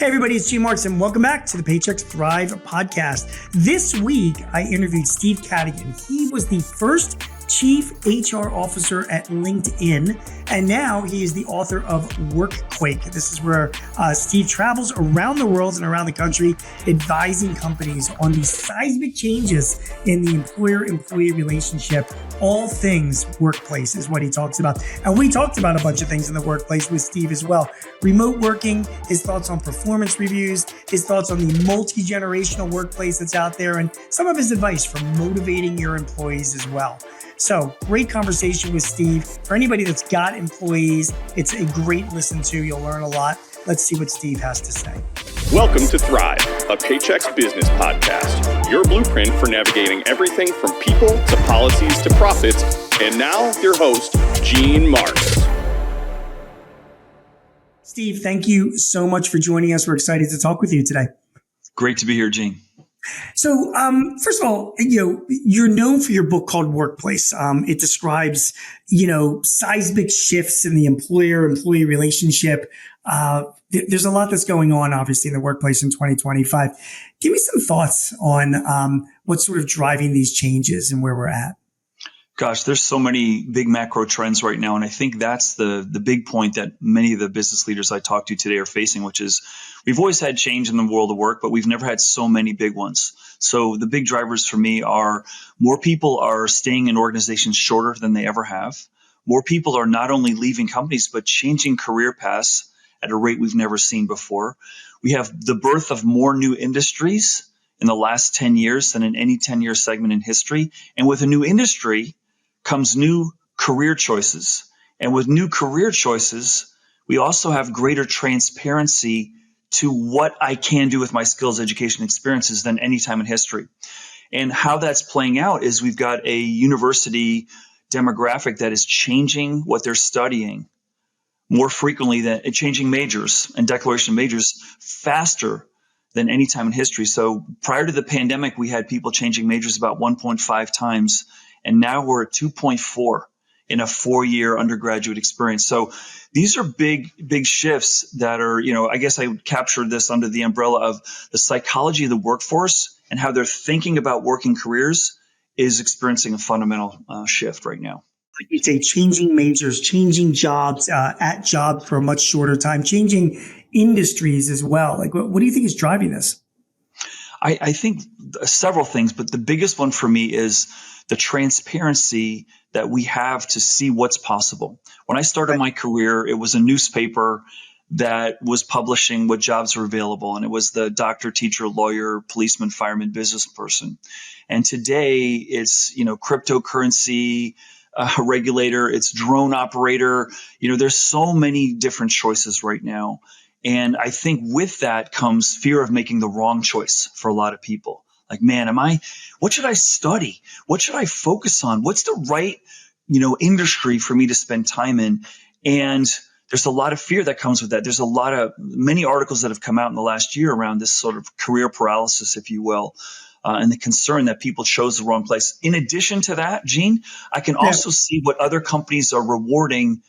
Hey everybody, it's Gene Marks and welcome back to the Paychex Thrive podcast. This week, I interviewed Steve Cadigan. He was the first Chief HR Officer at LinkedIn, and now he is the author of Workquake. This is where Steve travels around the world and around the country advising companies on these seismic changes in the employer-employee relationship. All things workplace is what he talks about. And we talked about a bunch of things in the workplace with Steve as well. Remote working, his thoughts on performance reviews, his thoughts on the multi-generational workplace that's out there, and some of his advice for motivating your employees as well. So great conversation with Steve. For anybody that's got employees, it's a great listen to. You'll learn a lot. Let's see what Steve has to say. Welcome to Thrive, a Paychex business podcast, your blueprint for navigating everything from people to policies to profits. And now your host, Gene Marks. Steve, thank you so much for joining us. We're excited to talk with you today. Great to be here, Gene. So, first of all, you're known for your book called Workplace. It describes, seismic shifts in the employer-employee relationship. There's a lot that's going on, obviously, in the workplace in 2025. Give me some thoughts on what's sort of driving these changes and where we're at. Gosh, there's so many big macro trends right now. And I think that's the big point that many of the business leaders I talk to today are facing, which is we've always had change in the world of work, but we've never had so many big ones. So the big drivers for me are more people are staying in organizations shorter than they ever have. More people are not only leaving companies, but changing career paths at a rate we've never seen before. We have the birth of more new industries in the last 10 years than in any 10-year segment in history. And with a new industry comes new career choices. And with new career choices, we also have greater transparency to what I can do with my skills, education, experiences than any time in history. And how that's playing out is we've got a university demographic that is changing what they're studying more frequently than changing majors and declaration majors faster than any time in history. So prior to the pandemic, we had people changing majors about 1.5 times. And now we're at 2.4 in a 4-year undergraduate experience. So these are big shifts that are, I guess I would capture this under the umbrella of the psychology of the workforce and how they're thinking about working careers is experiencing a fundamental shift right now. Like you say, changing majors, changing jobs at jobs for a much shorter time, changing industries as well. Like, what do you think is driving this? I think several things, but the biggest one for me is the transparency that we have to see what's possible. When I started my career, it was a newspaper that was publishing what jobs were available. And it was the doctor, teacher, lawyer, policeman, fireman, business person. And today it's, cryptocurrency, regulator, it's drone operator. There's so many different choices right now. And I think with that comes fear of making the wrong choice for a lot of people. Like, man, what should I study? What should I focus on? What's the right, industry for me to spend time in? And there's a lot of fear that comes with that. There's many articles that have come out in the last year around this sort of career paralysis, if you will, and the concern that people chose the wrong place. In addition to that, Gene, I can also see what other companies are rewarding,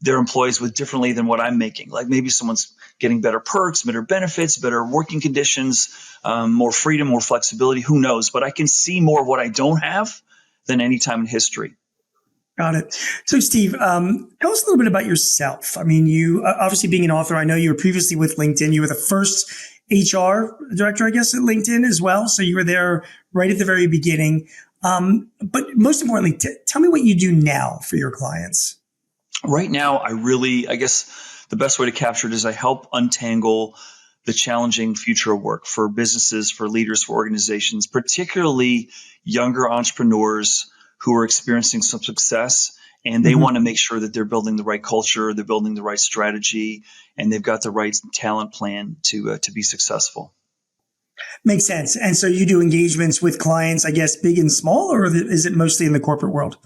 their employees with differently than what I'm making. Like maybe someone's getting better perks, better benefits, better working conditions, more freedom, more flexibility. Who knows? But I can see more of what I don't have than any time in history. Got it. So, Steve, tell us a little bit about yourself. I mean, you obviously being an author, I know you were previously with LinkedIn. You were the first HR director, I guess, at LinkedIn as well. So you were there right at the very beginning. But most importantly, tell me what you do now for your clients. Right now, I guess the best way to capture it is I help untangle the challenging future of work for businesses, for leaders, for organizations, particularly younger entrepreneurs who are experiencing some success and they want to make sure that they're building the right culture, they're building the right strategy, and they've got the right talent plan to be successful. Makes sense. And so you do engagements with clients, I guess, big and small, or is it mostly in the corporate world?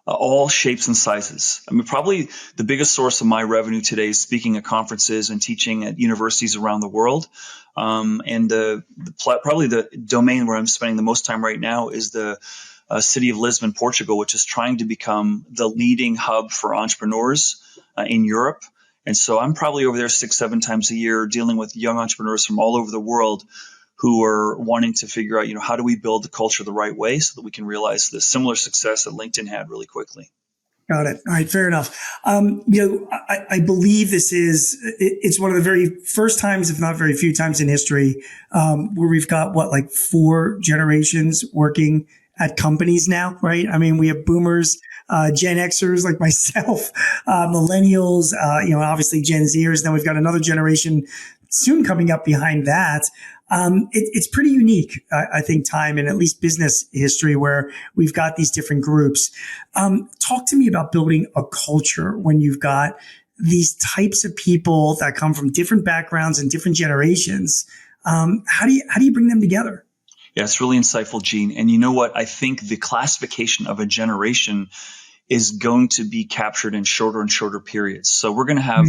All shapes and sizes. I mean, probably the biggest source of my revenue today is speaking at conferences and teaching at universities around the world. And probably the domain where I'm spending the most time right now is the city of Lisbon, Portugal, which is trying to become the leading hub for entrepreneurs in Europe. And so I'm probably over there 6, 7 times a year dealing with young entrepreneurs from all over the world who are wanting to figure out, how do we build the culture the right way so that we can realize the similar success that LinkedIn had really quickly. Got it. All right. Fair enough. I believe it's one of the very first times, if not very few times in history, where we've got like 4 generations working at companies now, right? I mean, we have boomers, Gen Xers like myself, millennials, obviously Gen Zers. Then we've got another generation soon coming up behind that. It's pretty unique, I think, time in at least business history where we've got these different groups. Talk to me about building a culture when you've got these types of people that come from different backgrounds and different generations. How do you bring them together? Yeah, it's really insightful, Gene. And you know what? I think the classification of a generation is going to be captured in shorter and shorter periods. So we're going to have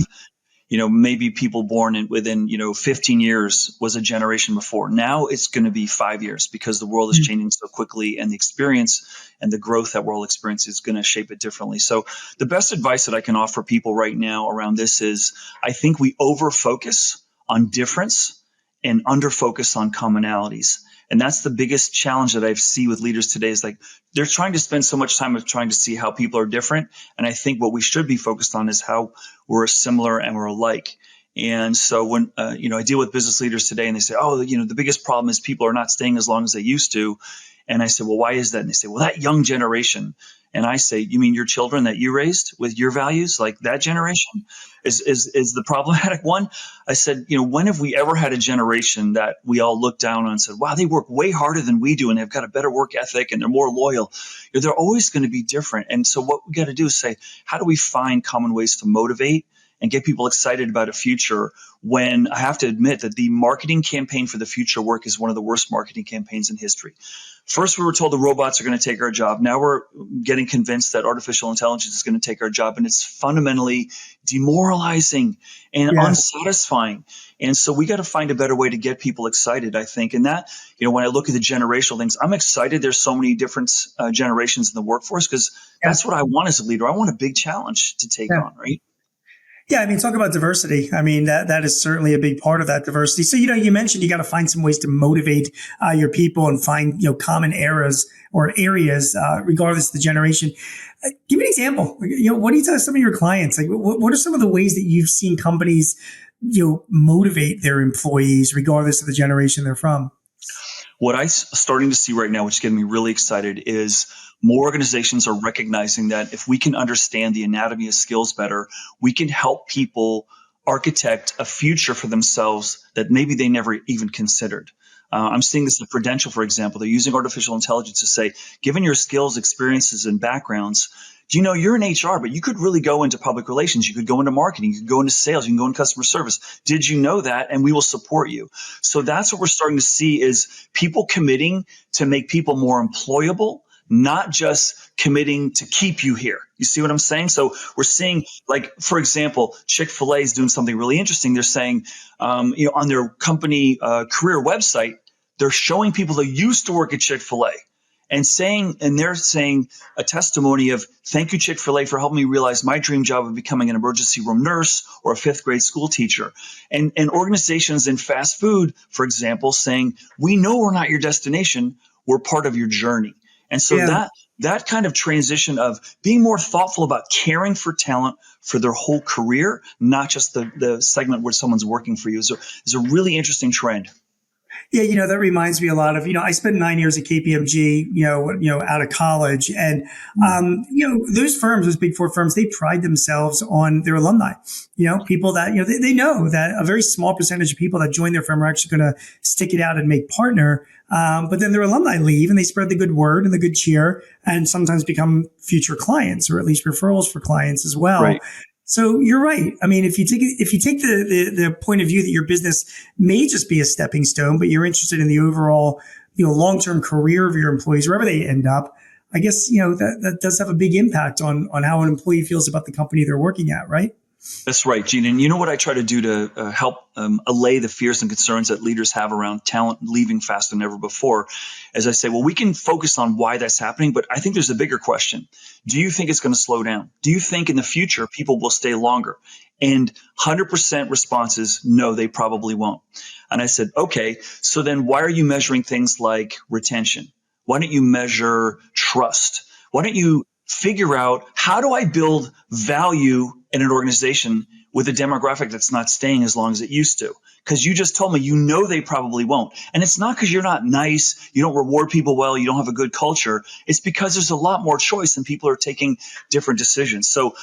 maybe people born within, 15 years was a generation before. Now it's going to be 5 years because the world is changing so quickly, and the experience and the growth that we're all experiencing is going to shape it differently. So the best advice that I can offer people right now around this is I think we over-focus on difference and under-focus on commonalities. And that's the biggest challenge that I see with leaders today is like they're trying to spend so much time of trying to see how people are different. And I think what we should be focused on is how we're similar and we're alike. And so when, I deal with business leaders today and they say, the biggest problem is people are not staying as long as they used to. And I said, well, why is that? And they say, well, that young generation. And I say, you mean your children that you raised with your values, like that generation is the problematic one? I said, when have we ever had a generation that we all looked down on and said, wow, they work way harder than we do and they've got a better work ethic and they're more loyal? They're always going to be different. And so what we got to do is say, how do we find common ways to motivate and get people excited about a future when I have to admit that the marketing campaign for the future work is one of the worst marketing campaigns in history. First, we were told the robots are going to take our job. Now we're getting convinced that artificial intelligence is going to take our job, and it's fundamentally demoralizing and unsatisfying. And so we got to find a better way to get people excited, I think. And that, when I look at the generational things, I'm excited there's so many different generations in the workforce because that's what I want as a leader. I want a big challenge to take on, right? Yeah, I mean, talk about diversity. I mean, that is certainly a big part of that diversity. So, you mentioned you got to find some ways to motivate your people and find, common eras or areas, regardless of the generation. Give me an example. What do you tell some of your clients? Like, what are some of the ways that you've seen companies, motivate their employees regardless of the generation they're from? What I'm starting to see right now, which is getting me really excited, is more organizations are recognizing that if we can understand the anatomy of skills better, we can help people architect a future for themselves that maybe they never even considered. I'm seeing this at Prudential, for example. They're using artificial intelligence to say, given your skills, experiences, and backgrounds, you're in HR, but you could really go into public relations. You could go into marketing. You could go into sales. You can go into customer service. Did you know that? And we will support you. So that's what we're starting to see is people committing to make people more employable, not just committing to keep you here. You see what I'm saying? So we're seeing, like, for example, Chick-fil-A is doing something really interesting. They're saying, on their company career website, they're showing people that used to work at Chick-fil-A and they're saying a testimony of, thank you, Chick-fil-A, for helping me realize my dream job of becoming an emergency room nurse or a 5th grade school teacher. And organizations in fast food, for example, saying, we know we're not your destination. We're part of your journey. And so that kind of transition of being more thoughtful about caring for talent for their whole career, not just the segment where someone's working for you, is a really interesting trend. Yeah, that reminds me a lot of, I spent 9 years at KPMG, out of college. And, those firms, those big 4 firms, they pride themselves on their alumni, people that, they know that a very small percentage of people that join their firm are actually going to stick it out and make partner. But then their alumni leave and they spread the good word and the good cheer and sometimes become future clients or at least referrals for clients as well. Right. So you're right. I mean, if you take the point of view that your business may just be a stepping stone, but you're interested in the overall, long-term career of your employees, wherever they end up, I guess, that does have a big impact on how an employee feels about the company they're working at, right? That's right, Gene. And you know what I try to do to help allay the fears and concerns that leaders have around talent leaving faster than ever before? As I say, well, we can focus on why that's happening, but I think there's a bigger question. Do you think it's going to slow down? Do you think in the future people will stay longer? And 100% responses, no, they probably won't. And I said, okay, so then why are you measuring things like retention? Why don't you measure trust? Why don't you figure out, how do I build value in an organization with a demographic that's not staying as long as it used to? Because you just told me, you know, they probably won't. And it's not because you're not nice, you don't reward people well, you don't have a good culture. It's because there's a lot more choice and people are taking different decisions. So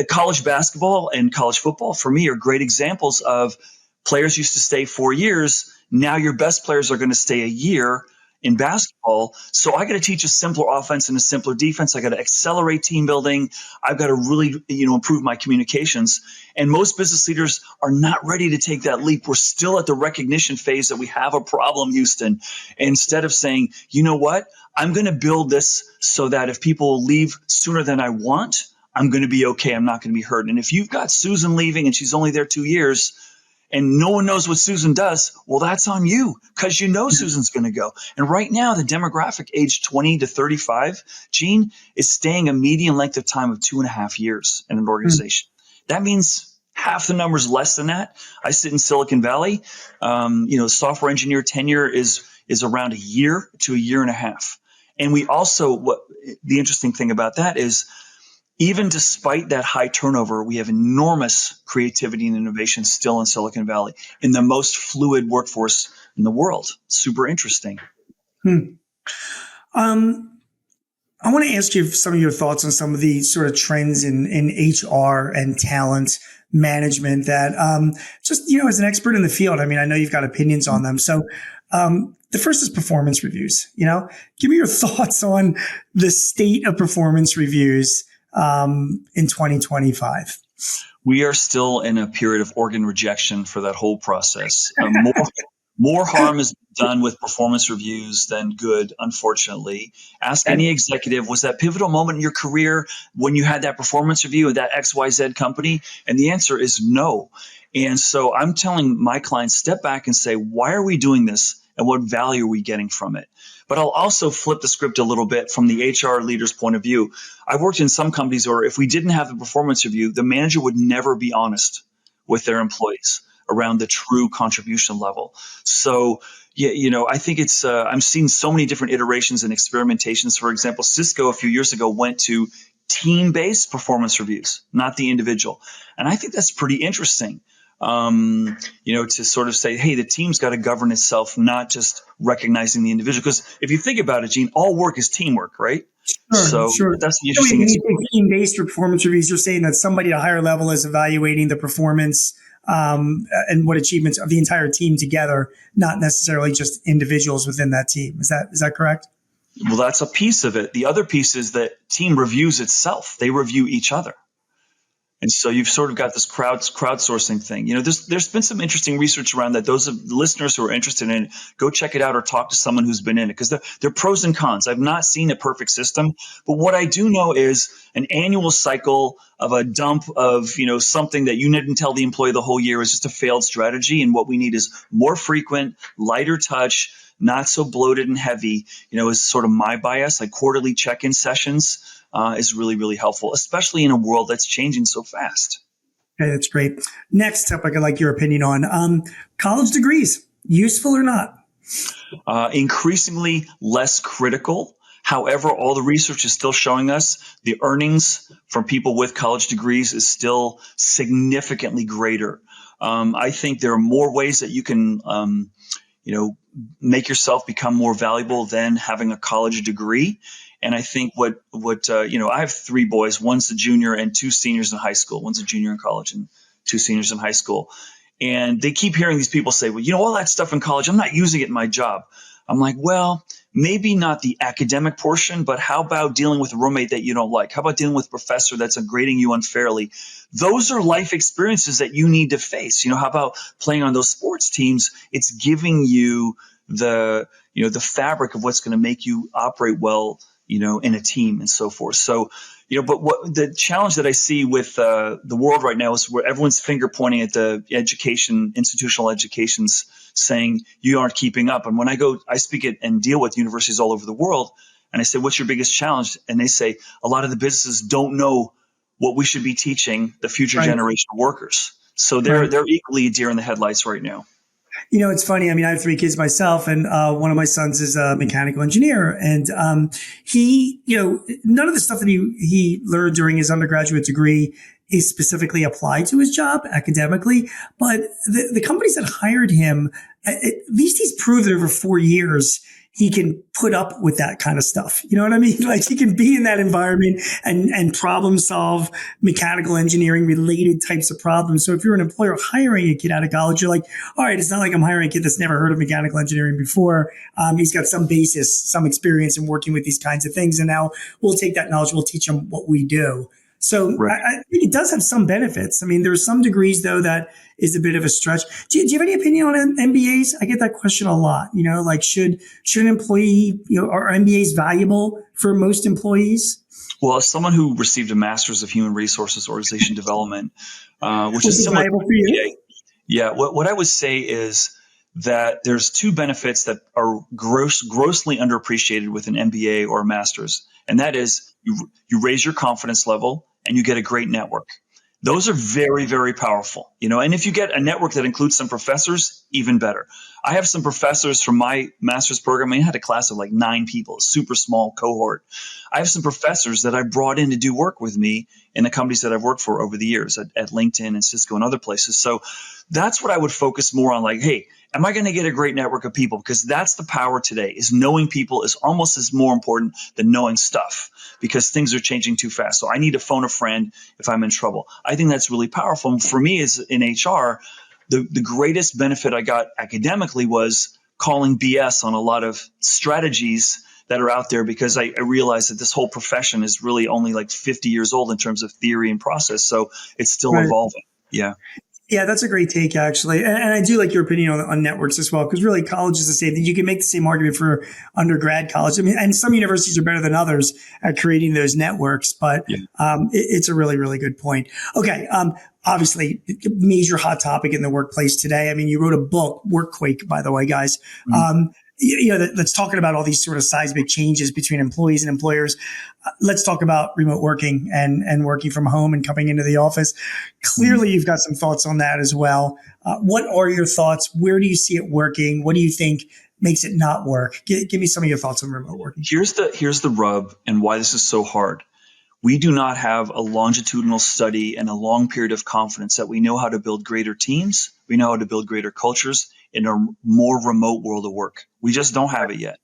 college basketball and college football for me are great examples of players used to stay 4 years. Now your best players are going to stay a year in basketball. So I got to teach a simpler offense and a simpler defense. I got to accelerate team building. I've got to really, improve my communications. And most business leaders are not ready to take that leap. We're still at the recognition phase that we have a problem, Houston. Instead of saying, you know what, I'm going to build this so that if people leave sooner than I want, I'm going to be okay. I'm not going to be hurt. And if you've got Susan leaving and she's only there 2 years, and no one knows what Susan does, well, that's on you, because you know Susan's going to go. And right now, the demographic age 20 to 35, Gene, is staying a median length of time of 2.5 years in an organization. That means half the numbers less than that. I sit in Silicon Valley. Software engineer tenure is around a year to a year and a half. And we also, the interesting thing about that is, even despite that high turnover, we have enormous creativity and innovation still in Silicon Valley, in the most fluid workforce in the world. Super interesting. I want to ask you some of your thoughts on some of the sort of trends in HR and talent management that as an expert in the field, I mean, I know you've got opinions on them. So the first is performance reviews. Give me your thoughts on the state of performance reviews in 2025. We are still in a period of organ rejection for that whole process. More harm is done with performance reviews than good, unfortunately. Ask any executive, was that pivotal moment in your career when you had that performance review of that XYZ company? And the answer is no. And so I'm telling my clients, step back and say, why are we doing this? And what value are we getting from it? But I'll also flip the script a little bit from the HR leader's point of view. I've worked in some companies where if we didn't have the performance review, the manager would never be honest with their employees around the true contribution level. So, I think it's, I'm seeing so many different iterations and experimentations. For example, Cisco a few years ago went to team-based performance reviews, not the individual. And I think that's pretty interesting. To sort of say, hey, the team's got to govern itself, not just recognizing the individual. Because if you think about it, Gene, all work is teamwork, right? Sure. That's the interesting. When you say team-based performance reviews, you're saying that somebody at a higher level is evaluating the performance and what achievements of the entire team together, not necessarily just individuals within that team. Is that correct? Well, that's a piece of it. The other piece is that team reviews itself. They review each other. And so you've sort of got this crowdsourcing thing. There's been some interesting research around that. Those of the listeners who are interested in it, go check it out or talk to someone who's been in it, because there are pros and cons. I've not seen a perfect system, but what I do know is an annual cycle of a dump of, something that you didn't tell the employee the whole year is just a failed strategy. And what we need is more frequent, lighter touch, not so bloated and heavy, is sort of my bias. Like quarterly check-in sessions is really, really helpful, especially in a world that's changing so fast. Okay, that's great. Next topic I'd like your opinion on. College degrees, useful or not? Increasingly less critical. However, all the research is still showing us the earnings from people with college degrees is still significantly greater. I think there are more ways that you can make yourself become more valuable than having a college degree. And I think I have 3 boys. One's a junior and 2 seniors in high school. One's a junior in college and 2 seniors in high school. And they keep hearing these people say, well, all that stuff in college, I'm not using it in my job. I'm like, well, maybe not the academic portion, but how about dealing with a roommate that you don't like? How about dealing with a professor that's grading you unfairly? Those are life experiences that you need to face. How about playing on those sports teams? It's giving you the fabric of what's going to make you operate well, in a team and so forth. So, but what the challenge that I see with the world right now is where everyone's finger pointing at the institutional educations, saying you aren't keeping up. And when I speak at and deal with universities all over the world, and I say, what's your biggest challenge? And they say a lot of the businesses don't know what we should be teaching the future Right. generation of workers. So they're equally a deer in the headlights right now. It's funny. I mean, I have 3 kids myself, and one of my sons is a mechanical engineer, and he, none of the stuff that he learned during his undergraduate degree is specifically applied to his job academically. But the companies that hired him, at least he's proved that over 4 years he can put up with that kind of stuff. You know what I mean? Like he can be in that environment and problem solve mechanical engineering related types of problems. So if you're an employer hiring a kid out of college, you're like, all right, it's not like I'm hiring a kid that's never heard of mechanical engineering before. He's got some basis, some experience in working with these kinds of things. And now we'll take that knowledge, we'll teach them what we do. So Right. I think it does have some benefits. I mean, there are some degrees, though, that is a bit of a stretch. Do you have any opinion on MBAs? I get that question a lot. Like should an employee, are MBAs valuable for most employees? Well, as someone who received a Master's of Human Resources Organization Development, which is similar valuable for you? Yeah, what I would say is that there's 2 benefits that are grossly underappreciated with an MBA or a Master's, and that is you raise your confidence level and you get a great network. Those are very, very powerful, and if you get a network that includes some professors, even better. I have some professors from my master's program. I had a class of like 9 people, a super small cohort. I have some professors that I brought in to do work with me in the companies that I've worked for over the years at LinkedIn and Cisco and other places. So that's what I would focus more on. Like, hey, am I going to get a great network of people? Because that's the power today, is knowing people is almost as more important than knowing stuff, because things are changing too fast. So I need to phone a friend if I'm in trouble. I think that's really powerful. And for me, as in HR, the greatest benefit I got academically was calling BS on a lot of strategies that are out there, because I realized that this whole profession is really only like 50 years old in terms of theory and process. So it's still evolving. Yeah. Yeah, that's a great take, actually. And I do like your opinion on networks as well, because really college is the same thing. You can make the same argument for undergrad college. I mean, and some universities are better than others at creating those networks, but it's a really, really good point. Okay. Obviously, major hot topic in the workplace today. I mean, you wrote a book, Workquake, by the way, guys. That's talking about all these sort of seismic changes between employees and employers. Let's talk about remote working and working from home and coming into the office. Clearly, you've got some thoughts on that as well. What are your thoughts? Where do you see it working? What do you think makes it not work? Give me some of your thoughts on remote working. Here's the rub and why this is so hard. We do not have a longitudinal study and a long period of confidence that we know how to build greater teams. We know how to build greater cultures in a more remote world of work. We just don't have it yet.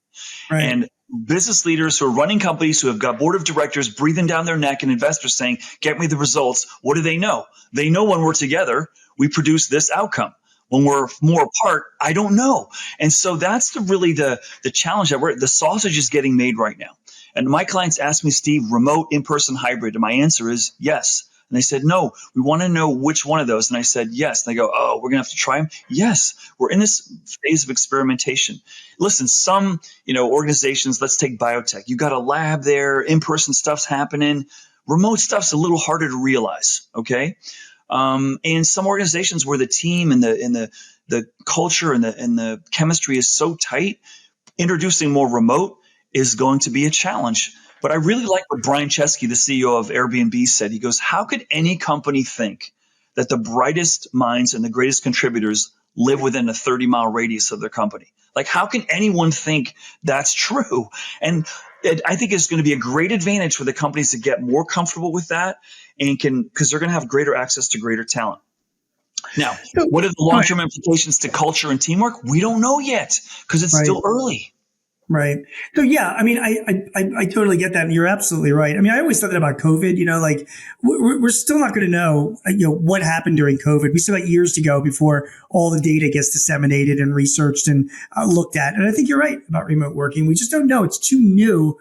Right. And business leaders who are running companies, who have got board of directors breathing down their neck, and investors saying, get me the results. What do they know? They know when we're together, we produce this outcome. When we're more apart, I don't know. And so that's the challenge that the sausage is getting made right now. And my clients ask me, Steve, remote, in-person, hybrid. And my answer is yes. And they said, no, we want to know which one of those. And I said, yes. And they go, oh, we're going to have to try them. Yes, we're in this phase of experimentation. Listen, some, organizations, let's take biotech. You got a lab there, in-person stuff's happening. Remote stuff's a little harder to realize. Okay. And some organizations where the team and the culture and the chemistry is so tight, introducing more remote is going to be a challenge. But I really like what Brian Chesky, the CEO of Airbnb, said. He goes, how could any company think that the brightest minds and the greatest contributors live within a 30-mile radius of their company? Like, how can anyone think that's true? And I think it's going to be a great advantage for the companies to get more comfortable with that, and because they're going to have greater access to greater talent. Now, what are the long-term implications to culture and teamwork? We don't know yet, because it's still early. Right. So, yeah, I mean, I totally get that. And you're absolutely right. I mean, I always thought that about COVID, like we're still not going to know, what happened during COVID. We still got years to go before all the data gets disseminated and researched and looked at. And I think you're right about remote working. We just don't know. It's too new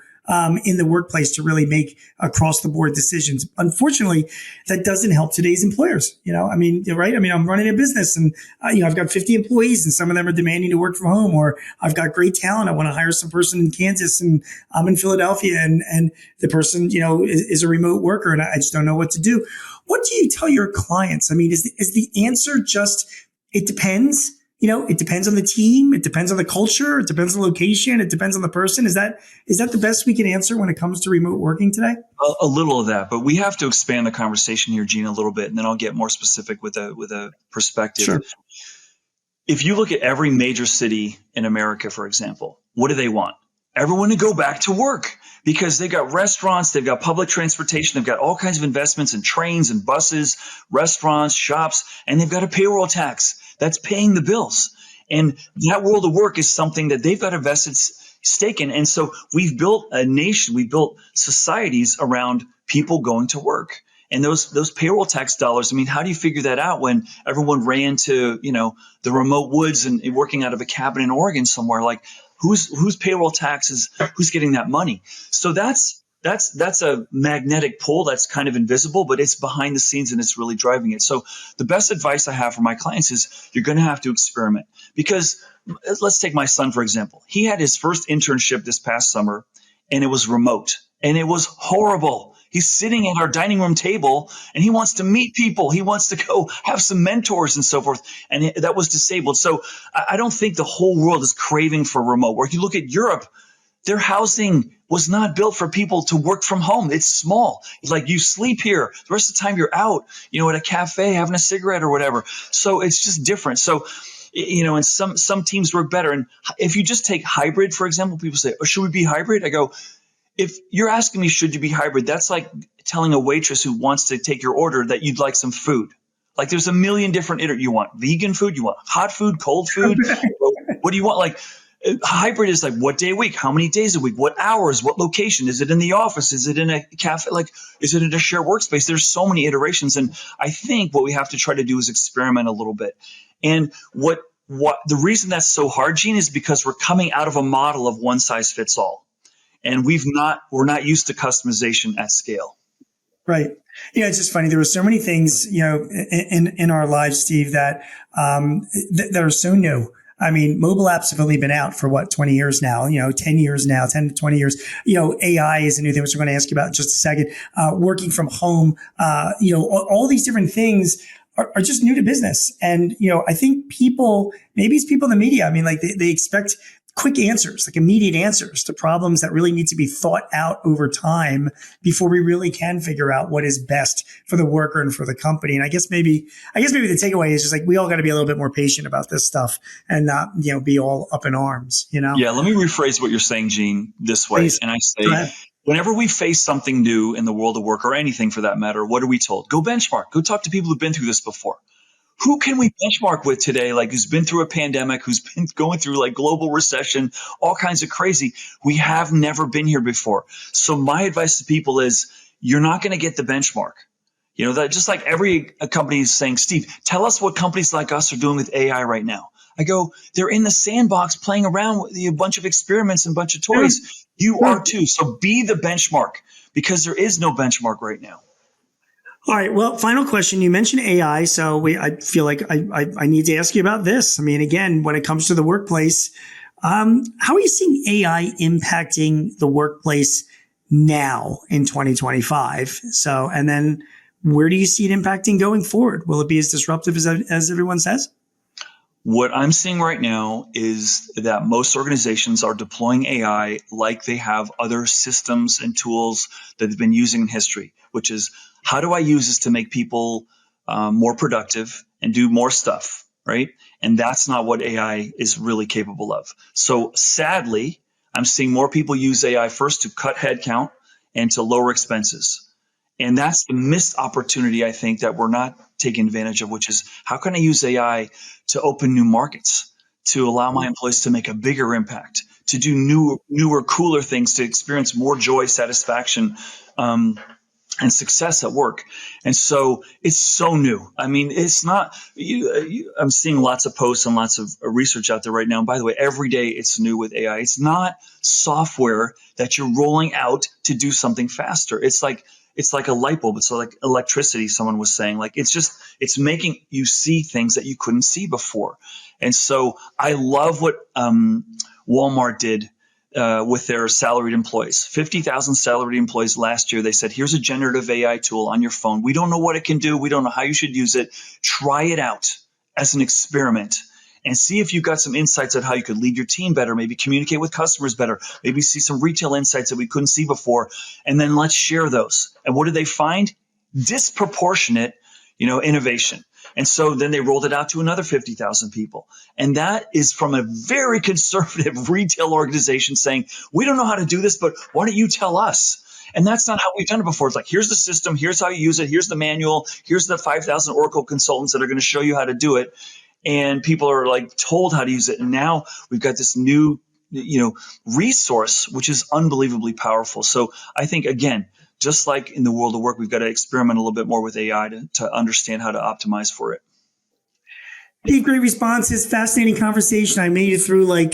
in the workplace to really make across the board decisions. Unfortunately, that doesn't help today's employers. I mean, you're right. I mean, I'm running a business and, I've got 50 employees and some of them are demanding to work from home, or I've got great talent. I want to hire some person in Kansas and I'm in Philadelphia and the person, is a remote worker and I just don't know what to do. What do you tell your clients? I mean, is the answer just, it depends? it depends on the team, it depends on the culture, it depends on the location, it depends on the person. Is that the best we can answer when it comes to remote working today? A little of that, but we have to expand the conversation here, Gene, a little bit, and then I'll get more specific with a perspective. Sure. If you look at every major city in America, for example, what do they want? Everyone to go back to work because they've got restaurants, they've got public transportation, they've got all kinds of investments in trains and buses, restaurants, shops, and they've got a payroll tax that's paying the bills. And that world of work is something that they've got a vested stake in. And so we've built a nation, we've built societies around people going to work. And those payroll tax dollars, I mean, how do you figure that out when everyone ran to, the remote woods and working out of a cabin in Oregon somewhere? Like, whose payroll taxes, who's getting that money? So that's a magnetic pull that's kind of invisible, but it's behind the scenes and it's really driving it. So the best advice I have for my clients is you're going to have to experiment, because let's take my son, for example. He had his first internship this past summer and it was remote and it was horrible. He's sitting at our dining room table and he wants to meet people. He wants to go have some mentors and so forth. And that was disabled. So I don't think the whole world is craving for remote work. You look at Europe, their housing was not built for people to work from home. It's small. It's like you sleep here. The rest of the time you're out, at a cafe having a cigarette or whatever. So it's just different. So, and some teams work better. And if you just take hybrid, for example, people say, oh, should we be hybrid? I go, if you're asking me, should you be hybrid? That's like telling a waitress who wants to take your order that you'd like some food. Like there's a million different, you want vegan food, you want hot food, cold food. What do you want? Like hybrid is like what day a week, how many days a week, what hours, what location? Is it in the office? Is it in a cafe? Like, is it in a shared workspace? There's so many iterations. And I think what we have to try to do is experiment a little bit. And what the reason that's so hard, Gene, is because we're coming out of a model of one size fits all. And we're not used to customization at scale. Right. It's just funny. There were so many things, in our lives, Steve, that are so new. I mean, mobile apps have only been out for 20 years now, 10 years now, 10 to 20 years. AI is a new thing, which I'm going to ask you about in just a second. Working from home, all these different things are just new to business. And, I think maybe it's people in the media. I mean, like they expect quick answers, like immediate answers to problems that really need to be thought out over time before we really can figure out what is best for the worker and for the company. And I guess maybe the takeaway is just like, we all got to be a little bit more patient about this stuff and not, be all up in arms, Yeah. Let me rephrase what you're saying, Gene, this way. Please. And I say, whenever we face something new in the world of work or anything for that matter, what are we told? Go benchmark, go talk to people who've been through this before. Who can we benchmark with today? Like who's been through a pandemic, who's been going through like global recession, all kinds of crazy. We have never been here before. So my advice to people is you're not going to get the benchmark. That just like every company is saying, Steve, tell us what companies like us are doing with AI right now. I go, they're in the sandbox playing around with a bunch of experiments and a bunch of toys. You are too. So be the benchmark because there is no benchmark right now. All right. Well, final question. You mentioned AI, so I feel like I need to ask you about this. I mean, again, when it comes to the workplace, how are you seeing AI impacting the workplace now in 2025? So, and then where do you see it impacting going forward? Will it be as disruptive as everyone says? What I'm seeing right now is that most organizations are deploying AI like they have other systems and tools that they've been using in history, which is how do I use this to make people more productive and do more stuff, right? And that's not what AI is really capable of. So sadly, I'm seeing more people use AI first to cut headcount and to lower expenses. And that's the missed opportunity, I think, that we're not taking advantage of, which is how can I use AI to open new markets, to allow my employees to make a bigger impact, to do newer, cooler things, to experience more joy, satisfaction, and success at work. And so it's so new. I mean, it's not, I'm seeing lots of posts and lots of research out there right now. And by the way, every day it's new with AI. It's not software that you're rolling out to do something faster. It's like a light bulb. It's like electricity. Someone was saying, like, it's making you see things that you couldn't see before. And so I love what Walmart did with their salaried employees. 50,000 salaried employees last year. They said, here's a generative AI tool on your phone. We don't know what it can do. We don't know how you should use it. Try it out as an experiment. and see if you've got some insights on how you could lead your team better, maybe communicate with customers better, maybe see some retail insights that we couldn't see before. And then let's share those. And what did they find? Disproportionate, innovation. And so then they rolled it out to another 50,000 people. And that is from a very conservative retail organization saying, we don't know how to do this, but why don't you tell us? And that's not how we've done it before. It's like, here's the system, here's how you use it, here's the manual, here's the 5,000 Oracle consultants that are going to show you how to do it. And people are like told how to use it. And now we've got this new, resource, which is unbelievably powerful. So I think, again, just like in the world of work, we've got to experiment a little bit more with AI to understand how to optimize for it. Steve, great responses, fascinating conversation. I made it through a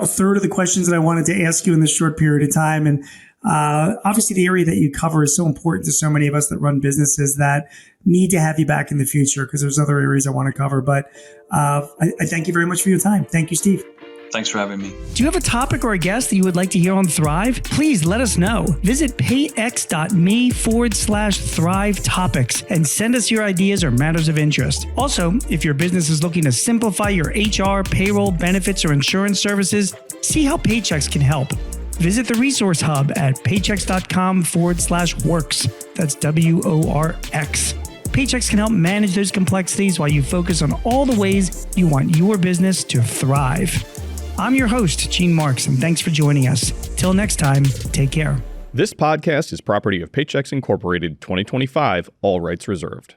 third of the questions that I wanted to ask you in this short period of time. And obviously the area that you cover is so important to so many of us that run businesses that need to have you back in the future, because there's other areas I want to cover. But I thank you very much for your time. Thank you, Steve. Thanks for having me. Do you have a topic or a guest that you would like to hear on Thrive? Please let us know. Visit payx.me/Thrive topics and send us your ideas or matters of interest. Also, if your business is looking to simplify your HR, payroll, benefits, or insurance services, see how Paychex can help. Visit the resource hub at paychex.com/works. That's WORX. Paychex can help manage those complexities while you focus on all the ways you want your business to thrive. I'm your host, Gene Marks, and thanks for joining us. Till next time, take care. This podcast is property of Paychex Incorporated 2025, all rights reserved.